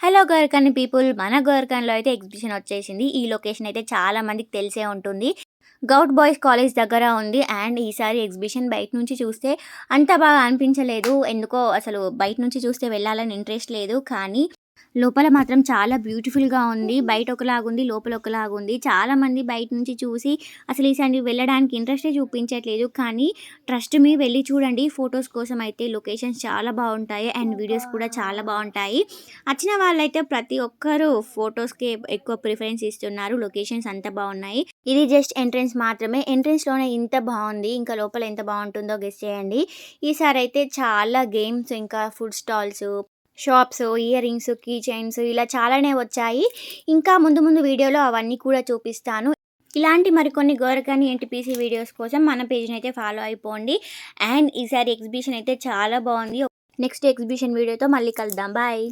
Hello గోర్కన్ people, మన గోర్కన్‌లో అయితే exhibition వచ్చేసింది. ఈ లొకేషన్ అయితే చాలా మందికి తెలిసే ఉంటుంది. గౌట్ బాయ్స్ కాలేజ్ దగ్గర ఉంది. అండ్ ఈసారి ఎగ్జిబిషన్ బయట నుంచి చూస్తే అంత బాగా అనిపించలేదు. ఎందుకో అసలు బయట నుంచి చూస్తే వెళ్ళాలని ఇంట్రెస్ట్ లేదు. కానీ లోపల మాత్రం చాలా బ్యూటిఫుల్‌గా ఉంది. బయట ఒకలాగుంది, లోపల ఒకలాగుంది. చాలామంది బయట నుంచి చూసి అసలు ఈసారి వెళ్ళడానికి ఇంట్రెస్టే చూపించట్లేదు. కానీ ట్రస్ట్ మీ వెళ్ళి చూడండి. ఫోటోస్ కోసం అయితే లొకేషన్స్ చాలా బావుంటాయి. అండ్ వీడియోస్ కూడా చాలా బావుంటాయి. వచ్చిన వాళ్ళైతే ప్రతి ఒక్కరు ఫోటోస్‌కే ఎక్కువ ప్రిఫరెన్స్ ఇస్తున్నారు. లొకేషన్స్ అంత బావున్నాయి. ఇది జస్ట్ ఎంట్రన్స్ మాత్రమే. ఎంట్రన్స్‌లోనే ఇంత బావుంది. ఇంకా లోపల ఎంత బావుంటుందో గెస్ చేయండి. ఈసారైతే చాలా గేమ్స్, ఇంకా food stalls, shops, ear rings, key chains ఇలా చాలానే వచ్చాయి. ఇంకా ముందు ముందు వీడియోలో అవన్నీ కూడా చూపిస్తాను. ఇలాంటి మరికొన్ని గోరకాని ఎన్టీపీసీ వీడియోస్ కోసం మన పేజ్‌ని అయితే ఫాలో అయిపోండి. అండ్ ఈసారి ఎగ్జిబిషన్ అయితే చాలా బావుంది. నెక్స్ట్ ఎగ్జిబిషన్ వీడియోతో మళ్ళీ కలుద్దాం. బాయ్.